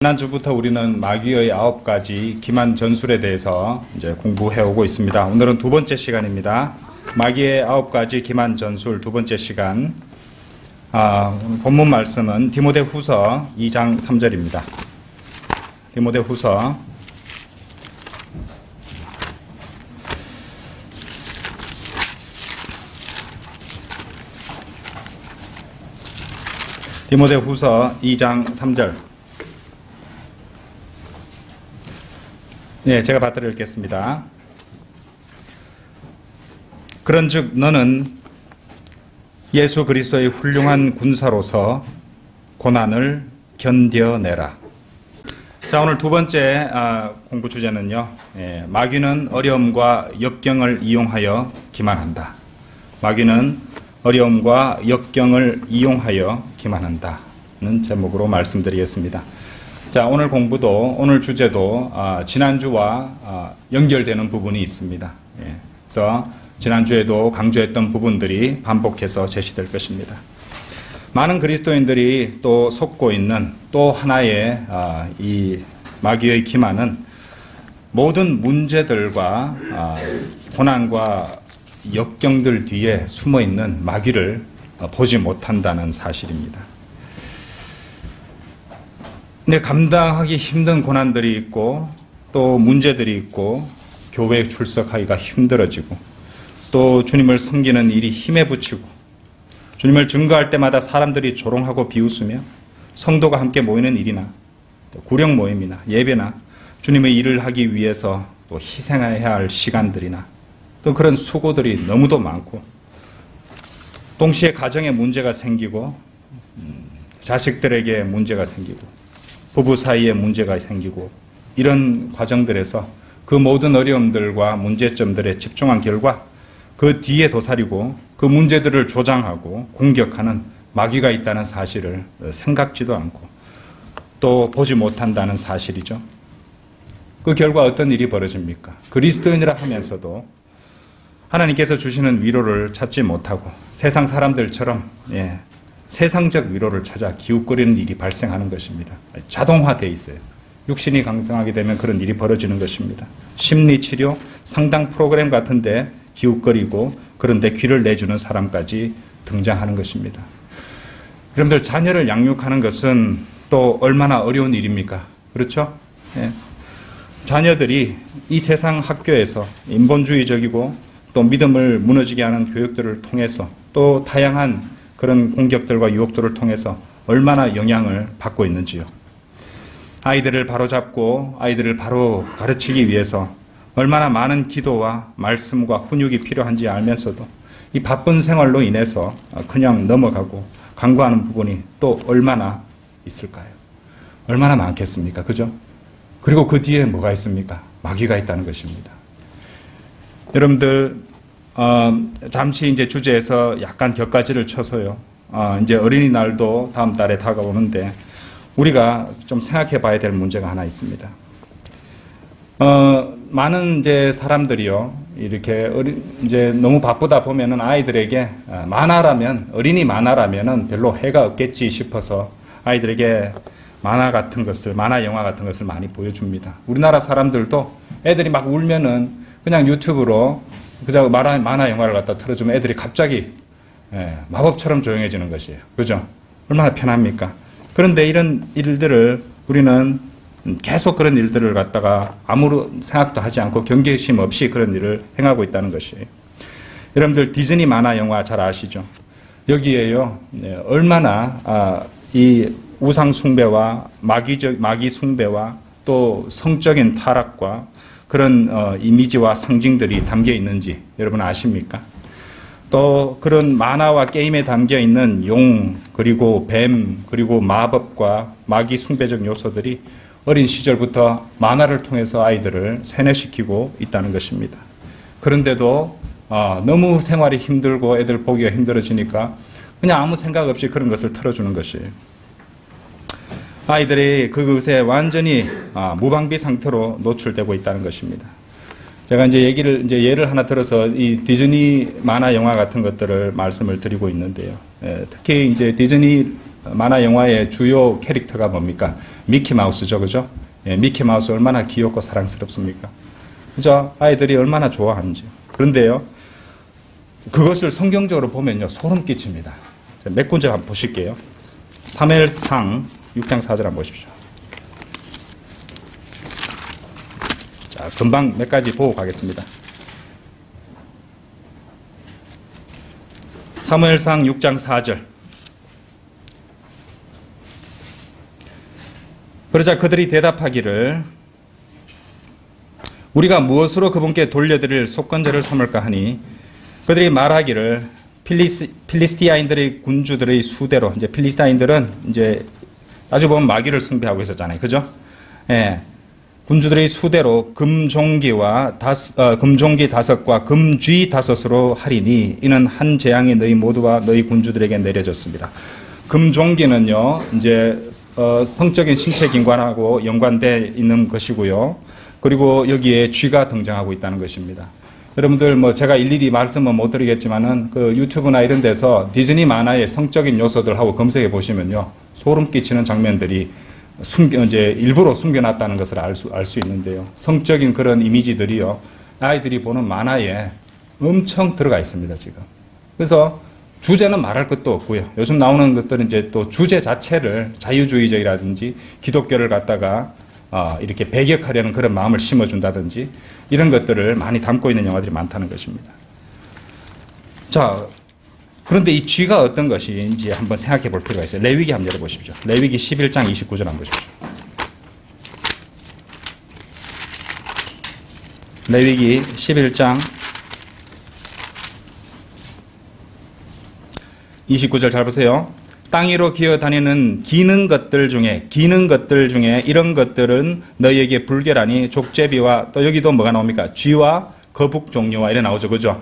지난주부터 우리는 마귀의 9가지 기만 전술에 대해서 이제 공부해 오고 있습니다. 오늘은 두 번째 시간입니다. 마귀의 9가지 기만 전술 두 번째 시간. 본문 말씀은 디모데후서 2장 3절입니다. 디모데후서 2장 3절. 네, 제가 받들어 읽겠습니다. 그런즉 너는 예수 그리스도의 훌륭한 군사로서 고난을 견뎌내라. 자, 오늘 두 번째 공부 주제는요. 마귀는 어려움과 역경을 이용하여 기만한다. 마귀는 어려움과 역경을 이용하여 기만한다는 제목으로 말씀드리겠습니다. 자, 오늘 공부도, 오늘 주제도 지난주와 연결되는 부분이 있습니다. 그래서 지난주에도 강조했던 부분들이 반복해서 제시될 것입니다. 많은 그리스도인들이 또 속고 있는 또 하나의 이 마귀의 기만은 모든 문제들과 고난과 역경들 뒤에 숨어있는 마귀를 보지 못한다는 사실입니다. 근데 감당하기 힘든 고난들이 있고 또 문제들이 있고 교회에 출석하기가 힘들어지고 또 주님을 섬기는 일이 힘에 부치고 주님을 증거할 때마다 사람들이 조롱하고 비웃으며 성도가 함께 모이는 일이나 또 구령 모임이나 예배나 주님의 일을 하기 위해서 또 희생해야 할 시간들이나 또 그런 수고들이 너무도 많고 동시에 가정에 문제가 생기고 자식들에게 문제가 생기고 부부 사이에 문제가 생기고 이런 과정들에서 그 모든 어려움들과 문제점들에 집중한 결과 그 뒤에 도사리고 그 문제들을 조장하고 공격하는 마귀가 있다는 사실을 생각지도 않고 또 보지 못한다는 사실이죠. 그 결과 어떤 일이 벌어집니까? 그리스도인이라 하면서도 하나님께서 주시는 위로를 찾지 못하고 세상 사람들처럼 세상적 위로를 찾아 기웃거리는 일이 발생하는 것입니다. 자동화되어 있어요. 육신이 강성하게 되면 그런 일이 벌어지는 것입니다. 심리치료, 상담 프로그램 같은데 기웃거리고 그런데 귀를 내주는 사람까지 등장하는 것입니다. 여러분들 자녀를 양육하는 것은 또 얼마나 어려운 일입니까? 그렇죠? 자녀들이 이 세상 학교에서 인본주의적이고 또 믿음을 무너지게 하는 교육들을 통해서 또 다양한 그런 공격들과 유혹들을 통해서 얼마나 영향을 받고 있는지요. 아이들을 바로잡고 아이들을 바로 가르치기 위해서 얼마나 많은 기도와 말씀과 훈육이 필요한지 알면서도 이 바쁜 생활로 인해서 그냥 넘어가고 간과하는 부분이 또 얼마나 있을까요? 얼마나 많겠습니까? 그죠? 그리고 그 뒤에 뭐가 있습니까? 마귀가 있다는 것입니다. 여러분들 잠시 이제 주제에서 약간 격가지를 쳐서요. 이제 어린이날도 다음 달에 다가오는데 우리가 좀 생각해 봐야 될 문제가 하나 있습니다. 많은 이제 사람들이요. 이렇게 이제 너무 바쁘다 보면은 아이들에게 어린이 만화라면은 별로 해가 없겠지 싶어서 아이들에게 만화 같은 것을, 만화 영화 같은 것을 많이 보여줍니다. 우리나라 사람들도 애들이 막 울면은 그냥 유튜브로 그저 만화 영화를 갖다 틀어주면 애들이 갑자기 마법처럼 조용해지는 것이에요. 그죠? 얼마나 편합니까? 그런데 이런 일들을 우리는 계속 그런 일들을 갖다가 아무런 생각도 하지 않고 경계심 없이 그런 일을 행하고 있다는 것이에요. 여러분들 디즈니 만화 영화 잘 아시죠? 여기에요. 얼마나 이 우상 숭배와 마귀 숭배와 또 성적인 타락과 그런 이미지와 상징들이 담겨 있는지 여러분 아십니까? 또 그런 만화와 게임에 담겨 있는 용, 그리고 뱀, 그리고 마법과 마귀 숭배적 요소들이 어린 시절부터 만화를 통해서 아이들을 세뇌시키고 있다는 것입니다. 그런데도 너무 생활이 힘들고 애들 보기가 힘들어지니까 그냥 아무 생각 없이 그런 것을 틀어주는 것이에요. 아이들이 그것에 완전히 무방비 상태로 노출되고 있다는 것입니다. 제가 이제 예를 하나 들어서 이 디즈니 만화 영화 같은 것들을 말씀을 드리고 있는데요. 특히 이제 디즈니 만화 영화의 주요 캐릭터가 뭡니까? 미키마우스죠, 그죠? 예, 미키마우스 얼마나 귀엽고 사랑스럽습니까? 그죠? 아이들이 얼마나 좋아하는지. 그런데요, 그것을 성경적으로 보면요, 소름 끼칩니다. 몇 군절 한번 보실게요. 사무엘상 6장 4절 한번 보십시오. 자, 금방 몇 가지 보고 가겠습니다. 사무엘상 6장 4절. 그러자 그들이 대답하기를 우리가 무엇으로 그분께 돌려드릴 속건제를 삼을까 하니 그들이 말하기를 필리스티아인들의 군주들의 수대로, 이제 필리스타인들은 이제 아주 보면 마귀를 숭배하고 있었잖아요, 그죠? 예, 군주들의 수대로 금종기 5과 금쥐 5으로 하리니 이는 한 재앙이 너희 모두와 너희 군주들에게 내려졌습니다. 금종기는요, 이제 성적인 신체 기관하고 연관되어 있는 것이고요. 그리고 여기에 쥐가 등장하고 있다는 것입니다. 여러분들 뭐 제가 일일이 말씀은 못 드리겠지만은 그 유튜브나 이런 데서 디즈니 만화의 성적인 요소들하고 검색해 보시면요, 소름 끼치는 장면들이 이제 일부러 숨겨놨다는 것을 알 수 있는데요. 성적인 그런 이미지들이요, 아이들이 보는 만화에 엄청 들어가 있습니다, 지금. 그래서 주제는 말할 것도 없고요. 요즘 나오는 것들은 이제 또 주제 자체를 자유주의적이라든지 기독교를 갖다가 이렇게 배격하려는 그런 마음을 심어준다든지 이런 것들을 많이 담고 있는 영화들이 많다는 것입니다. 자, 그런데 이 쥐가 어떤 것인지 한번 생각해 볼 필요가 있어요. 레위기 한번 열어보십시오. 레위기 11장 29절 한번 보십시오. 레위기 11장 29절 잘 보세요. 땅 위로 기어다니는 기는 것들 중에 이런 것들은 너희에게 불결하니 족제비와 또 여기도 뭐가 나옵니까? 쥐와 거북 종류와 이래 나오죠, 그죠?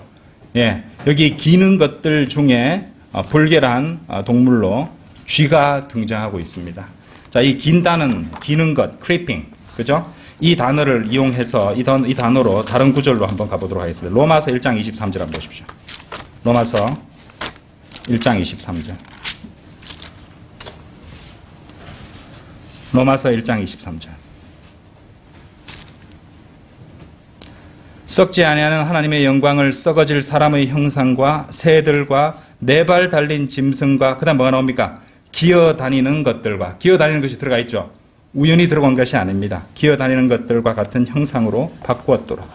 예, 여기 기는 것들 중에 불결한 동물로 쥐가 등장하고 있습니다. 자, 이 긴다는 기는 것, creeping, 그죠? 이 단어를 이용해서 이 단어로 다른 구절로 한번 가보도록 하겠습니다. 로마서 1장 23절 한번 보십시오. 로마서 1장 23절. 로마서 1장 23절. 썩지 아니하는 하나님의 영광을 썩어질 사람의 형상과 새들과 네 발 달린 짐승과 그다음 뭐가 나옵니까? 기어다니는 것들과, 기어다니는 것이 들어가 있죠. 우연히 들어간 것이 아닙니다. 기어다니는 것들과 같은 형상으로 바꾸었도록.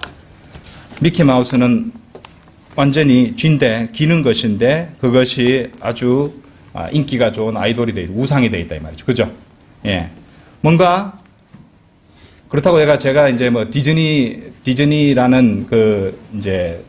미키마우스는 완전히 쥐인데 기는 것인데 그것이 아주 인기가 좋은 아이돌이 되어 있다, 우상이 되어 있다 이 말이죠, 그죠? 예, 뭔가 그렇다고 제가 이제 뭐 디즈니라는 이제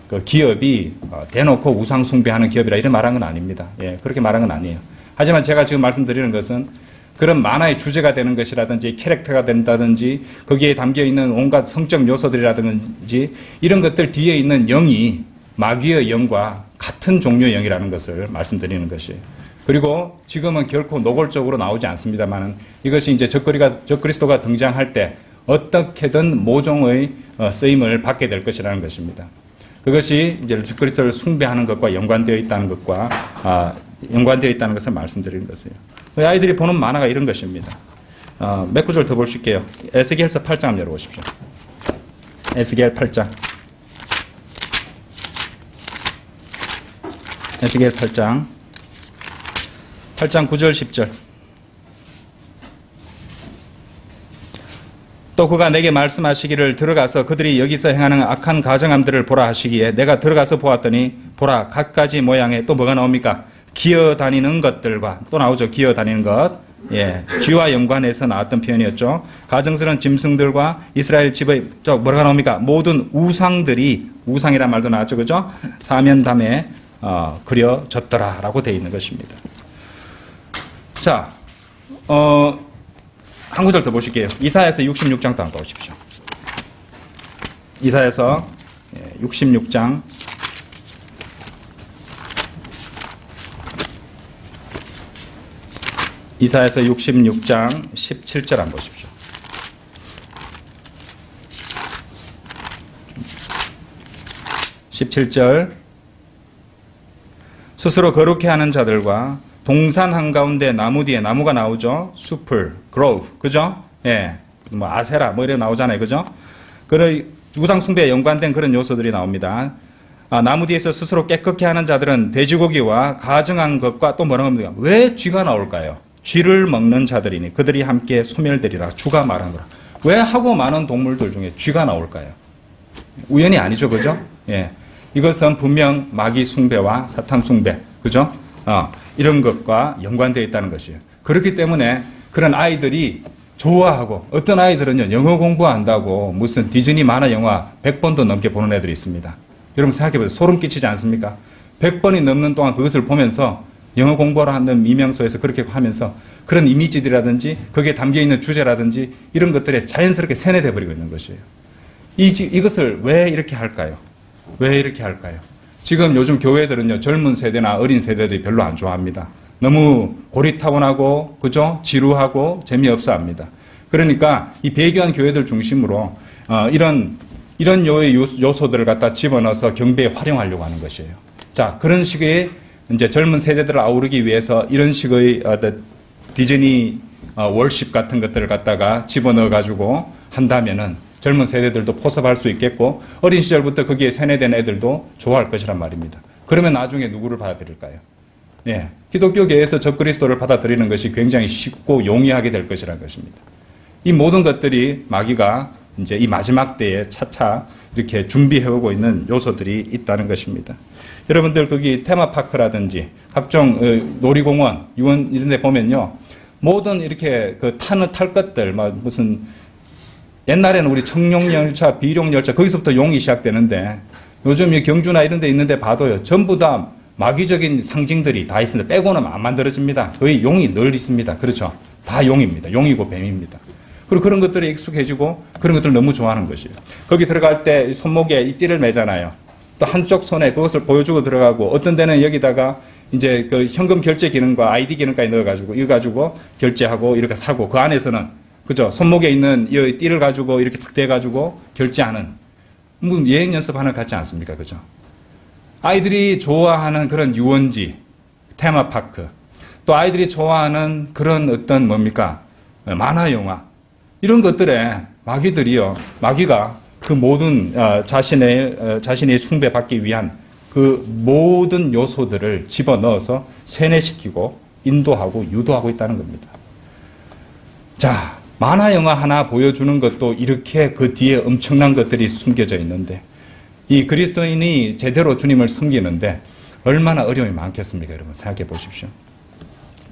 그 기업이 대놓고 우상 숭배하는 기업이라 이런 말한 건 아닙니다. 예, 그렇게 말한 건 아니에요. 하지만 제가 지금 말씀드리는 것은 그런 만화의 주제가 되는 것이라든지 캐릭터가 된다든지 거기에 담겨 있는 온갖 성적 요소들이라든지 이런 것들 뒤에 있는 영이 마귀의 영과 같은 종류의 영이라는 것을 말씀드리는 것이에요. 그리고 지금은 결코 노골적으로 나오지 않습니다만 이것이 이제 적그리스도가 등장할 때 어떻게든 모종의 쓰임을 받게 될 것이라는 것입니다. 그것이 이제 적그리스도를 숭배하는 것과 연관되어 있다는 것을 말씀드리는 것이에요. 아이들이 보는 만화가 이런 것입니다. 몇 구절 더 보실게요. 에스겔서 8장 한번 열어보십시오. 에스겔 8장. 에스겔 8장 9절 10절. 또 그가 내게 말씀하시기를 들어가서 그들이 여기서 행하는 악한 가정함들을 보라 하시기에 내가 들어가서 보았더니 보라 갖가지 모양의 또 뭐가 나옵니까? 기어다니는 것들과 또 나오죠. 기어다니는 것. 예, 쥐와 연관해서 나왔던 표현이었죠. 가증스러운 짐승들과 이스라엘 집의 뭐가 나옵니까? 모든 우상들이, 우상이란 말도 나왔죠, 그죠? 사면담에 그려졌더라라고 되어 있는 것입니다. 자, 한 구절 더 보실게요. 이사야서 66장도 한번 보십시오. 이사야서 66장 17절 한번 보십시오. 스스로 거룩해 하는 자들과 동산 한가운데 나무 뒤에 나무가 나오죠. 숲을, grove, 그죠? 예, 뭐 아세라, 뭐 이렇게 나오잖아요. 그죠? 그런 우상숭배에 연관된 그런 요소들이 나옵니다. 나무 뒤에서 스스로 깨끗게 하는 자들은 돼지고기와 가증한 것과 또 뭐라고 합니까? 왜 쥐가 나올까요? 쥐를 먹는 자들이니 그들이 함께 소멸되리라. 주가 말하노라. 왜 하고 많은 동물들 중에 쥐가 나올까요? 우연이 아니죠. 그죠? 예. 이것은 분명 마귀 숭배와 사탄 숭배, 그죠? 이런 것과 연관되어 있다는 것이에요. 그렇기 때문에 그런 아이들이 좋아하고, 어떤 아이들은요, 영어 공부한다고 무슨 디즈니 만화 영화 100번도 넘게 보는 애들이 있습니다. 여러분 생각해보세요. 소름 끼치지 않습니까? 100번이 넘는 동안 그것을 보면서 영어 공부를 하는 미명소에서 그렇게 하면서 그런 이미지들이라든지 거기에 담겨있는 주제라든지 이런 것들에 자연스럽게 세뇌돼 버리고 있는 것이에요. 이것을 왜 이렇게 할까요? 왜 이렇게 할까요? 지금 요즘 교회들은요, 젊은 세대나 어린 세대들이 별로 안 좋아합니다. 너무 고리타분하고, 그죠? 지루하고 재미없어 합니다. 그러니까 이 배교한 교회들 중심으로 이런 요소들을 갖다 집어넣어서 경배에 활용하려고 하는 것이에요. 자, 그런 식의 이제 젊은 세대들을 아우르기 위해서 이런 식의 디즈니 월십 같은 것들을 갖다가 집어넣어 가지고 한다면은 젊은 세대들도 포섭할 수 있겠고 어린 시절부터 거기에 세뇌된 애들도 좋아할 것이란 말입니다. 그러면 나중에 누구를 받아들일까요? 예, 기독교계에서 적그리스도를 받아들이는 것이 굉장히 쉽고 용이하게 될 것이라는 것입니다. 이 모든 것들이 마귀가 이제 이 마지막 때에 차차 이렇게 준비해오고 있는 요소들이 있다는 것입니다. 여러분들 거기 테마파크라든지 각종 놀이공원, 유원 이런 데 보면요. 모든 이렇게 탈 것들, 무슨 옛날에는 우리 청룡열차, 비룡열차 거기서부터 용이 시작되는데 요즘 이 경주나 이런 데 있는데 봐도요. 전부 다 마귀적인 상징들이 다 있습니다. 빼고는 안 만들어집니다. 거의 용이 늘 있습니다. 그렇죠? 다 용입니다. 용이고 뱀입니다. 그리고 그런 것들에 익숙해지고 그런 것들을 너무 좋아하는 것이에요. 거기 들어갈 때 손목에 이 띠를 매잖아요. 또 한쪽 손에 그것을 보여주고 들어가고 어떤 데는 여기다가 이제 그 현금 결제 기능과 아이디 기능까지 넣어가지고 이거 가지고 결제하고 이렇게 사고 그 안에서는 그죠? 손목에 있는 이 띠를 가지고 이렇게 탁 대가지고 결제하는 뭐 여행 연습하는 것 같지 않습니까? 그죠? 아이들이 좋아하는 그런 유원지, 테마파크, 또 아이들이 좋아하는 그런 어떤 뭡니까? 만화 영화 이런 것들에 마귀가 그 모든 자신의 숭배받기 위한 그 모든 요소들을 집어넣어서 세뇌시키고 인도하고 유도하고 있다는 겁니다. 자, 만화 영화 하나 보여주는 것도 이렇게 그 뒤에 엄청난 것들이 숨겨져 있는데 이 그리스도인이 제대로 주님을 섬기는데 얼마나 어려움이 많겠습니까? 여러분 생각해 보십시오.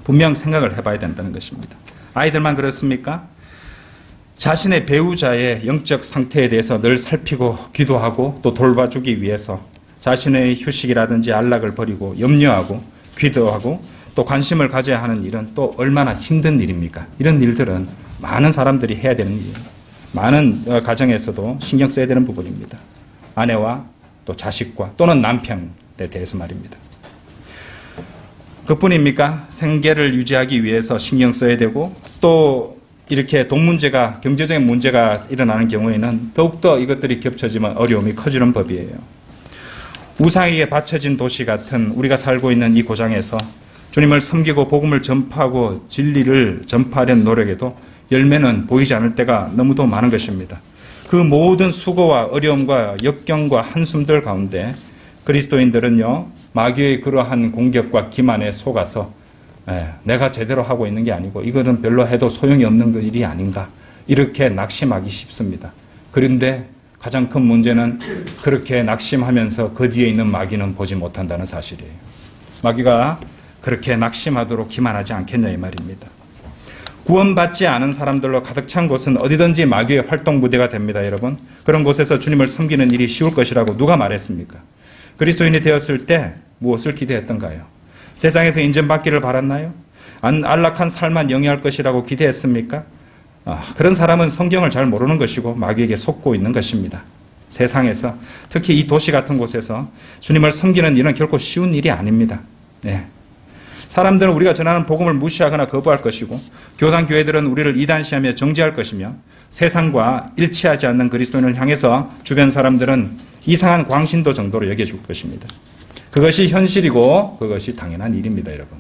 분명 생각을 해봐야 된다는 것입니다. 아이들만 그렇습니까? 자신의 배우자의 영적 상태에 대해서 늘 살피고 기도하고 또 돌봐주기 위해서 자신의 휴식이라든지 안락을 버리고 염려하고 기도하고 또 관심을 가져야 하는 일은 또 얼마나 힘든 일입니까? 이런 일들은 많은 사람들이 해야 되는 일이에요. 많은 가정에서도 신경 써야 되는 부분입니다. 아내와 또 자식과 또는 남편에 대해서 말입니다. 그뿐입니까? 생계를 유지하기 위해서 신경 써야 되고 또 이렇게 돈 문제가 경제적인 문제가 일어나는 경우에는 더욱더 이것들이 겹쳐지면 어려움이 커지는 법이에요. 우상에게 바쳐진 도시 같은 우리가 살고 있는 이 고장에서 주님을 섬기고 복음을 전파하고 진리를 전파하려는 노력에도 열매는 보이지 않을 때가 너무도 많은 것입니다. 그 모든 수고와 어려움과 역경과 한숨들 가운데 그리스도인들은요, 마귀의 그러한 공격과 기만에 속아서 내가 제대로 하고 있는 게 아니고 이거는 별로 해도 소용이 없는 일이 아닌가 이렇게 낙심하기 쉽습니다. 그런데 가장 큰 문제는 그렇게 낙심하면서 그 뒤에 있는 마귀는 보지 못한다는 사실이에요. 마귀가 그렇게 낙심하도록 기만하지 않겠냐 이 말입니다. 구원받지 않은 사람들로 가득 찬 곳은 어디든지 마귀의 활동 무대가 됩니다. 여러분, 그런 곳에서 주님을 섬기는 일이 쉬울 것이라고 누가 말했습니까? 그리스도인이 되었을 때 무엇을 기대했던가요? 세상에서 인정받기를 바랐나요? 안락한 삶만 영위할 것이라고 기대했습니까? 그런 사람은 성경을 잘 모르는 것이고 마귀에게 속고 있는 것입니다. 세상에서 특히 이 도시 같은 곳에서 주님을 섬기는 일은 결코 쉬운 일이 아닙니다. 네. 사람들은 우리가 전하는 복음을 무시하거나 거부할 것이고 교단 교회들은 우리를 이단시하며 정죄할 것이며 세상과 일치하지 않는 그리스도인을 향해서 주변 사람들은 이상한 광신도 정도로 여겨줄 것입니다. 그것이 현실이고 그것이 당연한 일입니다. 여러분.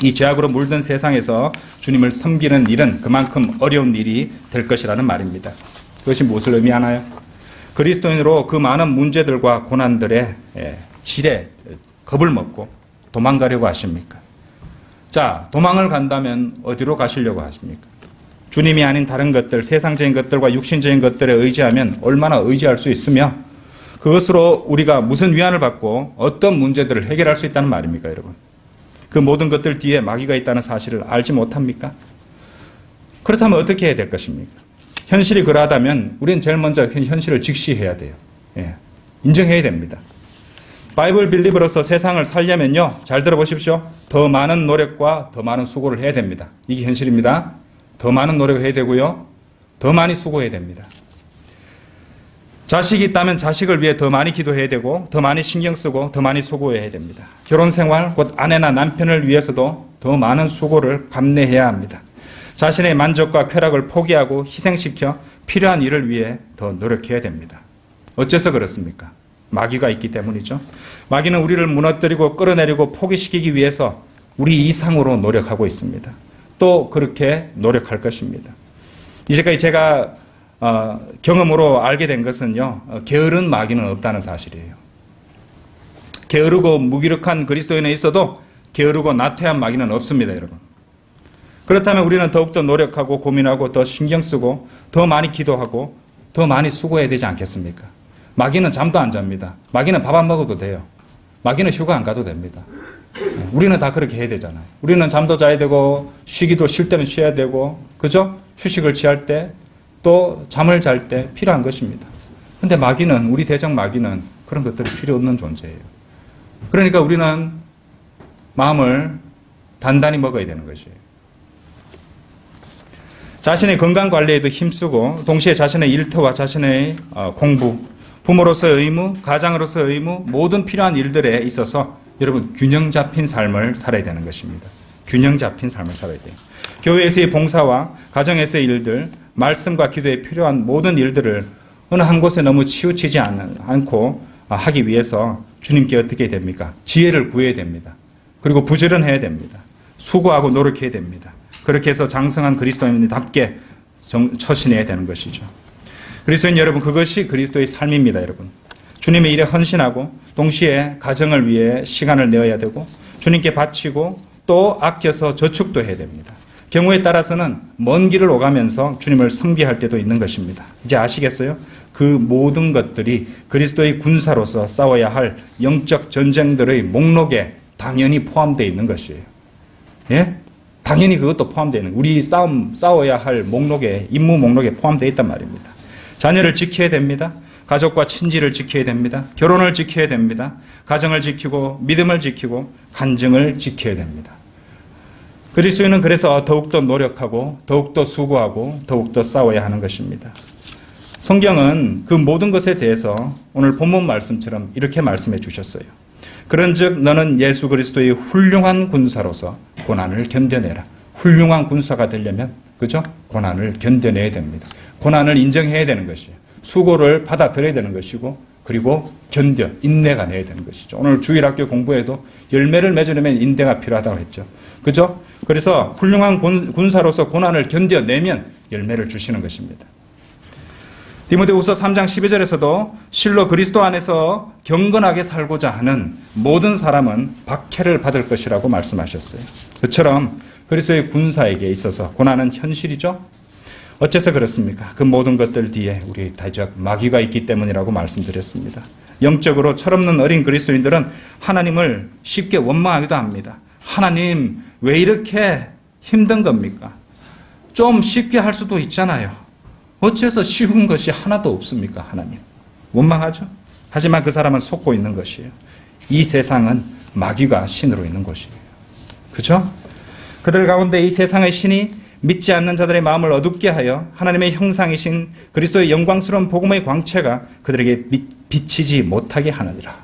이 죄악으로 물든 세상에서 주님을 섬기는 일은 그만큼 어려운 일이 될 것이라는 말입니다. 그것이 무엇을 의미하나요? 그리스도인으로 그 많은 문제들과 고난들의 질에 겁을 먹고 도망가려고 하십니까? 자, 도망을 간다면 어디로 가시려고 하십니까? 주님이 아닌 다른 것들, 세상적인 것들과 육신적인 것들에 의지하면 얼마나 의지할 수 있으며 그것으로 우리가 무슨 위안을 받고 어떤 문제들을 해결할 수 있다는 말입니까, 여러분? 그 모든 것들 뒤에 마귀가 있다는 사실을 알지 못합니까? 그렇다면 어떻게 해야 될 것입니까? 현실이 그러하다면 우리는 제일 먼저 현실을 직시해야 돼요. 인정해야 됩니다. 바이블 빌리버로서 세상을 살려면요, 잘 들어보십시오. 더 많은 노력과 더 많은 수고를 해야 됩니다. 이게 현실입니다. 더 많은 노력을 해야 되고요, 더 많이 수고해야 됩니다. 자식이 있다면 자식을 위해 더 많이 기도해야 되고 더 많이 신경 쓰고 더 많이 수고해야 됩니다. 결혼생활, 곧 아내나 남편을 위해서도 더 많은 수고를 감내해야 합니다. 자신의 만족과 쾌락을 포기하고 희생시켜 필요한 일을 위해 더 노력해야 됩니다. 어째서 그렇습니까? 마귀가 있기 때문이죠. 마귀는 우리를 무너뜨리고 끌어내리고 포기시키기 위해서 우리 이상으로 노력하고 있습니다. 또 그렇게 노력할 것입니다. 이제까지 제가 경험으로 알게 된 것은요, 게으른 마귀는 없다는 사실이에요. 게으르고 무기력한 그리스도인에 있어도 게으르고 나태한 마귀는 없습니다, 여러분. 그렇다면 우리는 더욱더 노력하고 고민하고 더 신경 쓰고 더 많이 기도하고 더 많이 수고해야 되지 않겠습니까? 마귀는 잠도 안 잡니다. 마귀는 밥 안 먹어도 돼요. 마귀는 휴가 안 가도 됩니다. 우리는 다 그렇게 해야 되잖아요. 우리는 잠도 자야 되고 쉬기도 쉴 때는 쉬어야 되고, 그죠? 휴식을 취할 때 또 잠을 잘 때 필요한 것입니다. 그런데 마귀는, 우리 대적 마귀는 그런 것들이 필요 없는 존재예요. 그러니까 우리는 마음을 단단히 먹어야 되는 것이에요. 자신의 건강 관리에도 힘쓰고 동시에 자신의 일터와 자신의 공부, 부모로서의 의무, 가장으로서의 의무, 모든 필요한 일들에 있어서 여러분 균형 잡힌 삶을 살아야 되는 것입니다. 균형 잡힌 삶을 살아야 돼요. 교회에서의 봉사와 가정에서의 일들, 말씀과 기도에 필요한 모든 일들을 어느 한 곳에 너무 치우치지 않고 하기 위해서 주님께 어떻게 해야 됩니까? 지혜를 구해야 됩니다. 그리고 부지런해야 됩니다. 수고하고 노력해야 됩니다. 그렇게 해서 장성한 그리스도인답게 처신해야 되는 것이죠. 그리스도인 여러분, 그것이 그리스도의 삶입니다, 여러분. 주님의 일에 헌신하고 동시에 가정을 위해 시간을 내어야 되고 주님께 바치고 또 아껴서 저축도 해야 됩니다. 경우에 따라서는 먼 길을 오가면서 주님을 섬기할 때도 있는 것입니다. 이제 아시겠어요? 그 모든 것들이 그리스도의 군사로서 싸워야 할 영적 전쟁들의 목록에 당연히 포함되어 있는 것이에요. 예? 당연히 그것도 포함되어 있는, 우리 싸워야 할 목록에, 임무 목록에 포함되어 있단 말입니다. 자녀를 지켜야 됩니다. 가족과 친지를 지켜야 됩니다. 결혼을 지켜야 됩니다. 가정을 지키고 믿음을 지키고 간증을 지켜야 됩니다. 그리스도인은 그래서 더욱더 노력하고 더욱더 수고하고 더욱더 싸워야 하는 것입니다. 성경은 그 모든 것에 대해서 오늘 본문 말씀처럼 이렇게 말씀해 주셨어요. 그런즉 너는 예수 그리스도의 훌륭한 군사로서 고난을 견뎌내라. 훌륭한 군사가 되려면, 그죠? 고난을 견뎌내야 됩니다. 고난을 인정해야 되는 것이에요. 수고를 받아들여야 되는 것이고, 그리고 인내가 내야 되는 것이죠. 오늘 주일학교 공부에도 열매를 맺으려면 인내가 필요하다고 했죠. 그죠? 그래서 훌륭한 군사로서 고난을 견뎌내면 열매를 주시는 것입니다. 디모데후서 3장 12절에서도 실로 그리스도 안에서 경건하게 살고자 하는 모든 사람은 박해를 받을 것이라고 말씀하셨어요. 그처럼 그리스도의 군사에게 있어서 고난은 현실이죠. 어째서 그렇습니까? 그 모든 것들 뒤에 우리 대적 마귀가 있기 때문이라고 말씀드렸습니다. 영적으로 철없는 어린 그리스도인들은 하나님을 쉽게 원망하기도 합니다. 하나님, 왜 이렇게 힘든 겁니까? 좀 쉽게 할 수도 있잖아요. 어째서 쉬운 것이 하나도 없습니까? 하나님. 원망하죠? 하지만 그 사람은 속고 있는 것이에요. 이 세상은 마귀가 신으로 있는 것이에요. 그렇죠? 그들 가운데 이 세상의 신이 믿지 않는 자들의 마음을 어둡게 하여 하나님의 형상이신 그리스도의 영광스러운 복음의 광채가 그들에게 비치지 못하게 하느니라.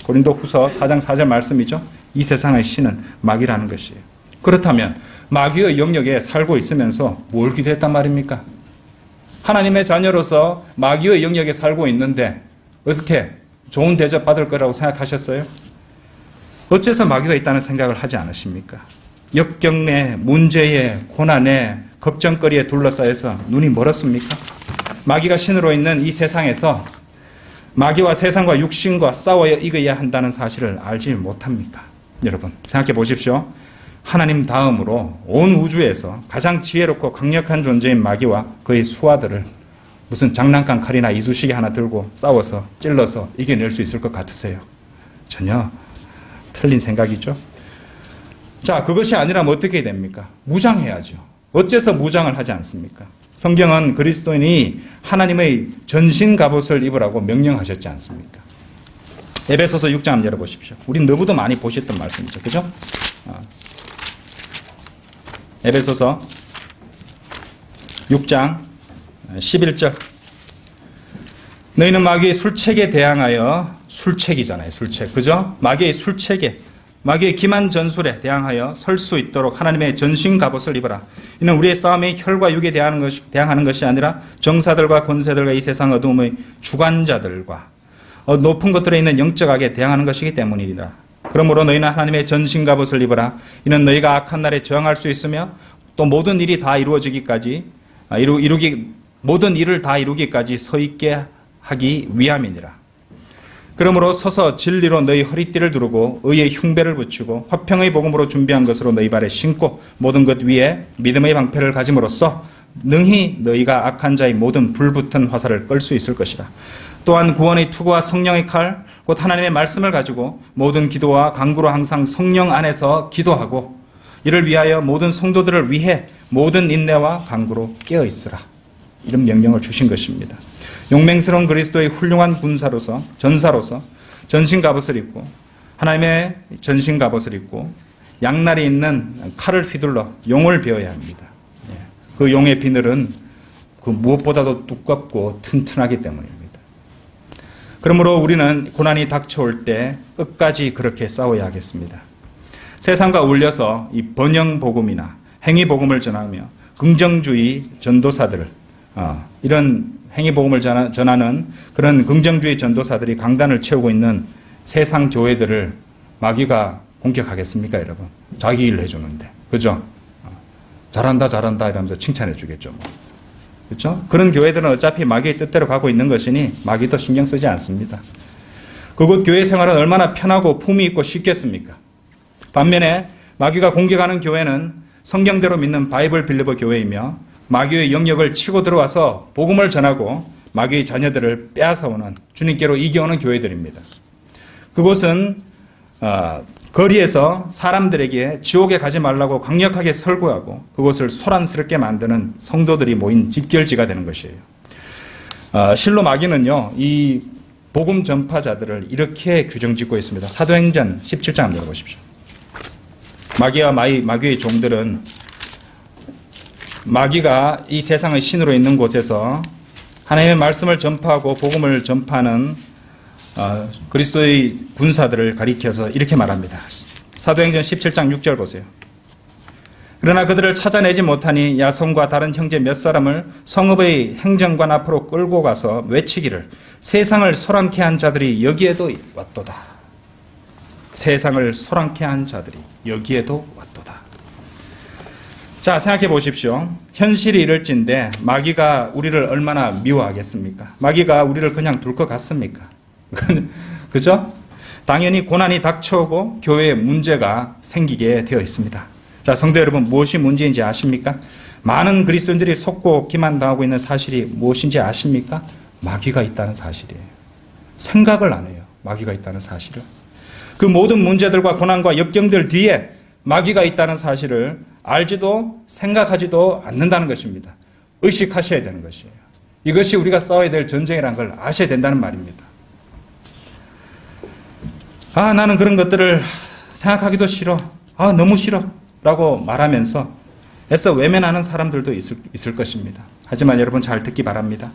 고린도후서 4장 4절 말씀이죠. 이 세상의 신은 마귀라는 것이에요. 그렇다면 마귀의 영역에 살고 있으면서 뭘 기도했단 말입니까? 하나님의 자녀로서 마귀의 영역에 살고 있는데 어떻게 좋은 대접 받을 거라고 생각하셨어요? 어째서 마귀가 있다는 생각을 하지 않으십니까? 역경에, 문제에, 고난에, 걱정거리에 둘러싸여서 눈이 멀었습니까? 마귀가 신으로 있는 이 세상에서 마귀와 세상과 육신과 싸워 이겨야 한다는 사실을 알지 못합니까? 여러분 생각해 보십시오. 하나님 다음으로 온 우주에서 가장 지혜롭고 강력한 존재인 마귀와 그의 수하들을 무슨 장난감 칼이나 이쑤시개 하나 들고 싸워서 찔러서 이겨낼 수 있을 것 같으세요? 전혀 틀린 생각이죠. 자, 그것이 아니라면 어떻게 됩니까? 무장해야죠. 어째서 무장을 하지 않습니까? 성경은 그리스도인이 하나님의 전신 갑옷을 입으라고 명령하셨지 않습니까? 에베소서 6장 한번 열어보십시오. 우리 너무도 많이 보셨던 말씀이죠. 그죠? 에베소서 6장 11절. 너희는 마귀의 술책에 대항하여, 술책이잖아요. 술책. 그죠? 마귀의 술책에, 마귀의 기만 전술에 대항하여 설 수 있도록 하나님의 전신 갑옷을 입어라. 이는 우리의 싸움이 혈과 육에 대항하는 것이 아니라 정사들과 권세들과 이 세상 어두움의 주관자들과 높은 것들에 있는 영적 악에 대항하는 것이기 때문이라. 그러므로 너희는 하나님의 전신 갑옷을 입어라. 이는 너희가 악한 날에 저항할 수 있으며 또 모든 일이 다 이루어지기까지 모든 일을 다 이루기까지 서 있게 하기 위함이니라. 그러므로 서서 진리로 너희 허리띠를 두르고 의의 흉배를 붙이고 화평의 복음으로 준비한 것으로 너희 발에 신고 모든 것 위에 믿음의 방패를 가짐으로써 능히 너희가 악한 자의 모든 불붙은 화살을 끌 수 있을 것이라. 또한 구원의 투구와 성령의 칼 곧 하나님의 말씀을 가지고 모든 기도와 간구로 항상 성령 안에서 기도하고 이를 위하여 모든 성도들을 위해 모든 인내와 간구로 깨어 있으라. 이런 명령을 주신 것입니다. 용맹스러운 그리스도의 훌륭한 전사로서 전신 갑옷을 입고 하나님의 전신 갑옷을 입고 양날이 있는 칼을 휘둘러 용을 베어야 합니다. 그 용의 비늘은 그 무엇보다도 두껍고 튼튼하기 때문입니다. 그러므로 우리는 고난이 닥쳐올 때 끝까지 그렇게 싸워야 하겠습니다. 세상과 어울려서 이 번영 복음이나 행위 복음을 전하며 긍정주의 전도사들을 이런 행위 복음을 전하는 그런 긍정주의 전도사들이 강단을 채우고 있는 세상 교회들을 마귀가 공격하겠습니까, 여러분? 자기 일 해주는데, 그죠? 잘한다 이러면서 칭찬해 주겠죠. 뭐. 그렇죠? 그런 교회들은 어차피 마귀의 뜻대로 가고 있는 것이니 마귀도 신경 쓰지 않습니다. 그곳 교회 생활은 얼마나 편하고 품위 있고 쉽겠습니까? 반면에 마귀가 공격하는 교회는 성경대로 믿는 바이블 빌리버 교회이며 마귀의 영역을 치고 들어와서 복음을 전하고 마귀의 자녀들을 빼앗아오는 주님께로 이겨오는 교회들입니다. 그곳은 거리에서 사람들에게 지옥에 가지 말라고 강력하게 설교하고 그곳을 소란스럽게 만드는 성도들이 모인 집결지가 되는 것이에요. 실로 마귀는요, 이 복음 전파자들을 이렇게 규정짓고 있습니다. 사도행전 17장 한번 열어보십시오. 마귀와 마귀의 종들은 마귀가 이 세상의 신으로 있는 곳에서 하나님의 말씀을 전파하고 복음을 전파하는 그리스도의 군사들을 가리켜서 이렇게 말합니다. 사도행전 17장 6절 보세요. 그러나 그들을 찾아내지 못하니 야손과 다른 형제 몇 사람을 성읍의 행정관 앞으로 끌고 가서 외치기를 세상을 소란케 한 자들이 여기에도 왔도다. 세상을 소란케 한 자들이 여기에도 왔도다. 자, 생각해 보십시오. 현실이 이럴진데 마귀가 우리를 얼마나 미워하겠습니까? 마귀가 우리를 그냥 둘 것 같습니까? 그죠? 당연히 고난이 닥쳐오고 교회에 문제가 생기게 되어 있습니다. 자, 성도 여러분, 무엇이 문제인지 아십니까? 많은 그리스도인들이 속고 기만당하고 있는 사실이 무엇인지 아십니까? 마귀가 있다는 사실이에요. 생각을 안 해요. 마귀가 있다는 사실을. 그 모든 문제들과 고난과 역경들 뒤에 마귀가 있다는 사실을 알지도 생각하지도 않는다는 것입니다. 의식하셔야 되는 것이에요. 이것이 우리가 싸워야 될 전쟁이라는 걸 아셔야 된다는 말입니다. 나는 그런 것들을 생각하기도 싫어. 너무 싫어. 라고 말하면서 애써 외면하는 사람들도 있을 것입니다. 하지만 여러분 잘 듣기 바랍니다.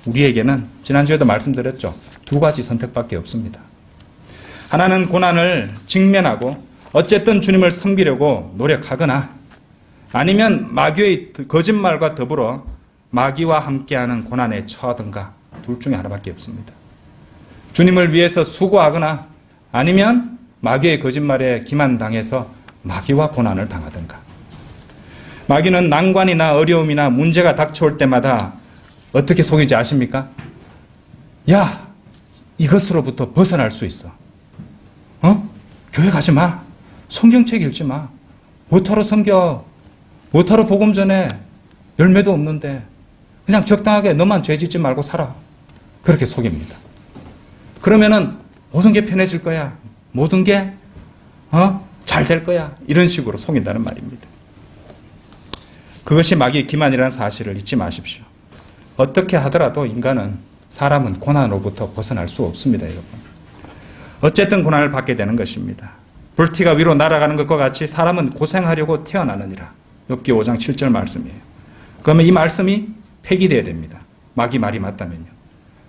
우리에게는 지난주에도 말씀드렸죠. 두 가지 선택밖에 없습니다. 하나는 고난을 직면하고 어쨌든 주님을 섬기려고 노력하거나 아니면 마귀의 거짓말과 더불어 마귀와 함께하는 고난에 처하든가 둘 중에 하나밖에 없습니다. 주님을 위해서 수고하거나 아니면 마귀의 거짓말에 기만당해서 마귀와 고난을 당하든가. 마귀는 난관이나 어려움이나 문제가 닥쳐올 때마다 어떻게 속이지 아십니까? 야, 이것으로부터 벗어날 수 있어. 교회 가지 마. 성경책 읽지 마. 뭐하러 섬겨. 뭐하러 복음 전해. 열매도 없는데. 그냥 적당하게 너만 죄 짓지 말고 살아. 그렇게 속입니다. 그러면은 모든 게 편해질 거야. 모든 게 잘 될 거야. 이런 식으로 속인다는 말입니다. 그것이 마귀의 기만이라는 사실을 잊지 마십시오. 어떻게 하더라도 인간은, 사람은 고난으로부터 벗어날 수 없습니다, 여러분. 어쨌든 고난을 받게 되는 것입니다. 불티가 위로 날아가는 것과 같이 사람은 고생하려고 태어나느니라. 욥기 5장 7절 말씀이에요. 그러면 이 말씀이 폐기되어야 됩니다. 마귀 말이 맞다면요.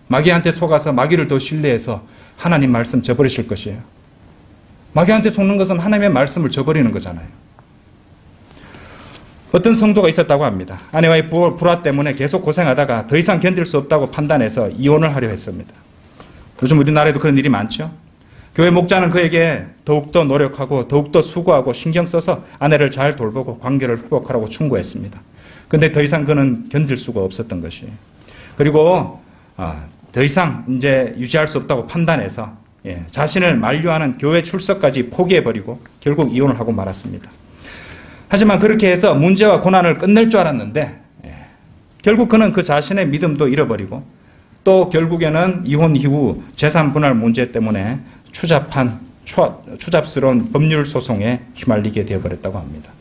마귀한테 속아서 마귀를 더 신뢰해서 하나님 말씀 저버리실 것이에요. 마귀한테 속는 것은 하나님의 말씀을 저버리는 거잖아요. 어떤 성도가 있었다고 합니다. 아내와의 불화 때문에 계속 고생하다가 더 이상 견딜 수 없다고 판단해서 이혼을 하려 했습니다. 요즘 우리나라에도 그런 일이 많죠. 교회 목자는 그에게 더욱더 노력하고 더욱더 수고하고 신경 써서 아내를 잘 돌보고 관계를 회복하라고 충고했습니다. 그런데 더 이상 그는 견딜 수가 없었던 것이에요. 그리고 더 이상 이제 유지할 수 없다고 판단해서 자신을 만류하는 교회 출석까지 포기해버리고 결국 이혼을 하고 말았습니다. 하지만 그렇게 해서 문제와 고난을 끝낼 줄 알았는데 결국 그는 그 자신의 믿음도 잃어버리고 또 결국에는 이혼 이후 재산 분할 문제 때문에 추잡스러운 법률 소송에 휘말리게 되어버렸다고 합니다.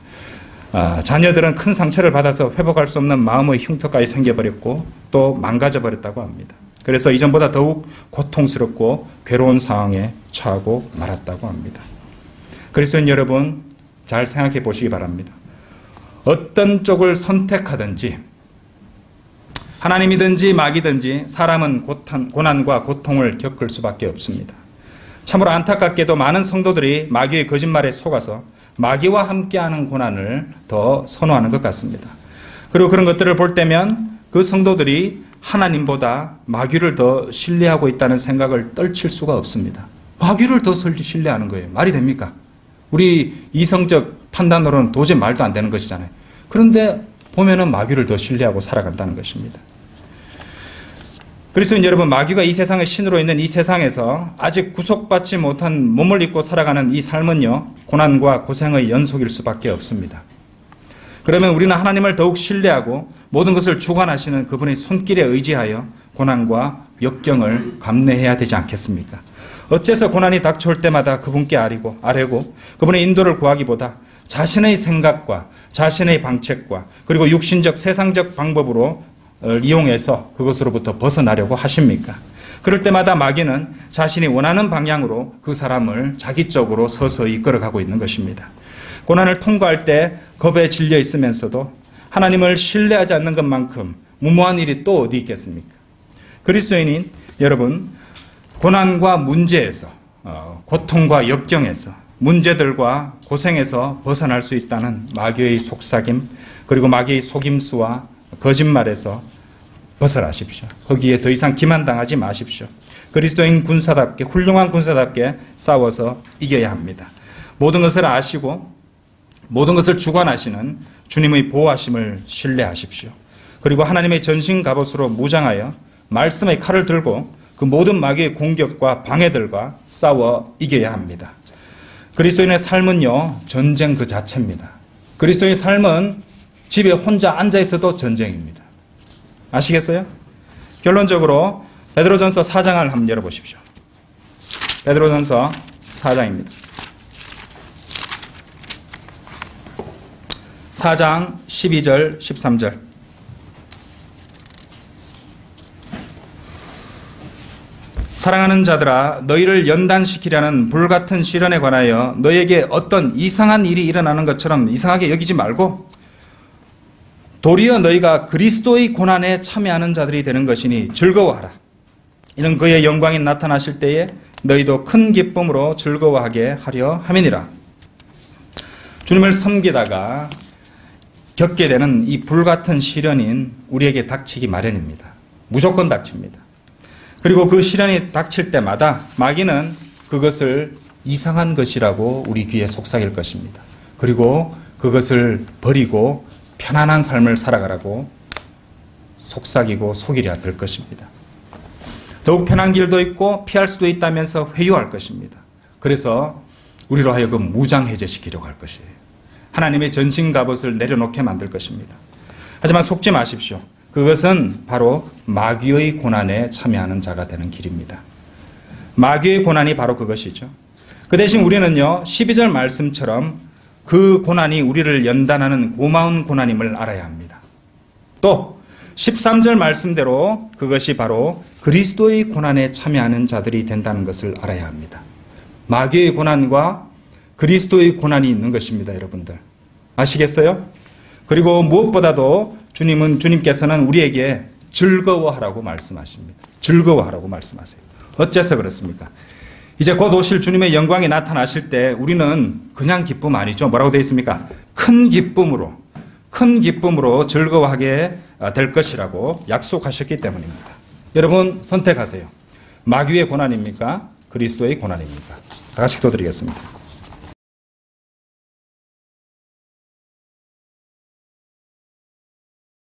자녀들은 큰 상처를 받아서 회복할 수 없는 마음의 흉터까지 생겨버렸고 또 망가져버렸다고 합니다. 그래서 이전보다 더욱 고통스럽고 괴로운 상황에 처하고 말았다고 합니다. 그리스도인 여러분, 잘 생각해 보시기 바랍니다. 어떤 쪽을 선택하든지 하나님이든지 마귀든지 사람은 고난과 고통을 겪을 수밖에 없습니다. 참으로 안타깝게도 많은 성도들이 마귀의 거짓말에 속아서 마귀와 함께하는 고난을 더 선호하는 것 같습니다. 그리고 그런 것들을 볼 때면 그 성도들이 하나님보다 마귀를 더 신뢰하고 있다는 생각을 떨칠 수가 없습니다. 마귀를 더 신뢰하는 거예요. 말이 됩니까? 우리 이성적 판단으로는 도저히 말도 안 되는 것이잖아요. 그런데 보면은 마귀를 더 신뢰하고 살아간다는 것입니다. 그리스도인 여러분, 마귀가 이 세상의 신으로 있는 이 세상에서 아직 구속받지 못한 몸을 입고 살아가는 이 삶은요, 고난과 고생의 연속일 수밖에 없습니다. 그러면 우리는 하나님을 더욱 신뢰하고 모든 것을 주관하시는 그분의 손길에 의지하여 고난과 역경을 감내해야 되지 않겠습니까? 어째서 고난이 닥쳐올 때마다 그분께 아뢰고 그분의 인도를 구하기보다 자신의 생각과 자신의 방책과 그리고 육신적 세상적 방법으로 이용해서 그것으로부터 벗어나려고 하십니까? 그럴 때마다 마귀는 자신이 원하는 방향으로 그 사람을 자기 쪽으로 서서히 이끌어가고 있는 것입니다. 고난을 통과할 때 겁에 질려 있으면서도 하나님을 신뢰하지 않는 것만큼 무모한 일이 또 어디 있겠습니까? 그리스도인인 여러분, 고난과 문제에서, 고통과 역경에서, 문제들과 고생에서 벗어날 수 있다는 마귀의 속삭임, 그리고 마귀의 속임수와 거짓말에서 벗어나십시오. 거기에 더 이상 기만당하지 마십시오. 그리스도인 군사답게, 훌륭한 군사답게 싸워서 이겨야 합니다. 모든 것을 아시고 모든 것을 주관하시는 주님의 보호하심을 신뢰하십시오. 그리고 하나님의 전신 갑옷으로 무장하여 말씀의 칼을 들고 그 모든 마귀의 공격과 방해들과 싸워 이겨야 합니다. 그리스도인의 삶은요, 전쟁 그 자체입니다. 그리스도인의 삶은 집에 혼자 앉아 있어도 전쟁입니다. 아시겠어요? 결론적으로 베드로전서 4장을 한번 열어보십시오. 베드로전서 4장입니다. 4장 12절 13절. 사랑하는 자들아, 너희를 연단시키려는 불같은 시련에 관하여 너희에게 어떤 이상한 일이 일어나는 것처럼 이상하게 여기지 말고 도리어 너희가 그리스도의 고난에 참여하는 자들이 되는 것이니 즐거워하라. 이는 그의 영광이 나타나실 때에 너희도 큰 기쁨으로 즐거워하게 하려 함이니라. 주님을 섬기다가 겪게 되는 이 불같은 시련인 우리에게 닥치기 마련입니다. 무조건 닥칩니다. 그리고 그 시련이 닥칠 때마다 마귀는 그것을 이상한 것이라고 우리 귀에 속삭일 것입니다. 그리고 그것을 버리고 편안한 삶을 살아가라고 속삭이고 속이려 될 것입니다. 더욱 편한 길도 있고 피할 수도 있다면서 회유할 것입니다. 그래서 우리로 하여금 무장해제시키려고 할 것이에요. 하나님의 전신 갑옷을 내려놓게 만들 것입니다. 하지만 속지 마십시오. 그것은 바로 마귀의 고난에 참여하는 자가 되는 길입니다. 마귀의 고난이 바로 그것이죠. 그 대신 우리는요, 12절 말씀처럼 그 고난이 우리를 연단하는 고마운 고난임을 알아야 합니다. 또 13절 말씀대로 그것이 바로 그리스도의 고난에 참여하는 자들이 된다는 것을 알아야 합니다. 마귀의 고난과 그리스도의 고난이 있는 것입니다, 여러분들. 아시겠어요? 그리고 무엇보다도 주님께서는 우리에게 즐거워하라고 말씀하십니다. 즐거워하라고 말씀하세요. 어째서 그렇습니까? 이제 곧 오실 주님의 영광이 나타나실 때 우리는 그냥 기쁨 아니죠. 뭐라고 되어 있습니까? 큰 기쁨으로 즐거워하게 될 것이라고 약속하셨기 때문입니다. 여러분 선택하세요. 마귀의 고난입니까? 그리스도의 고난입니까? 다 같이 기도드리겠습니다.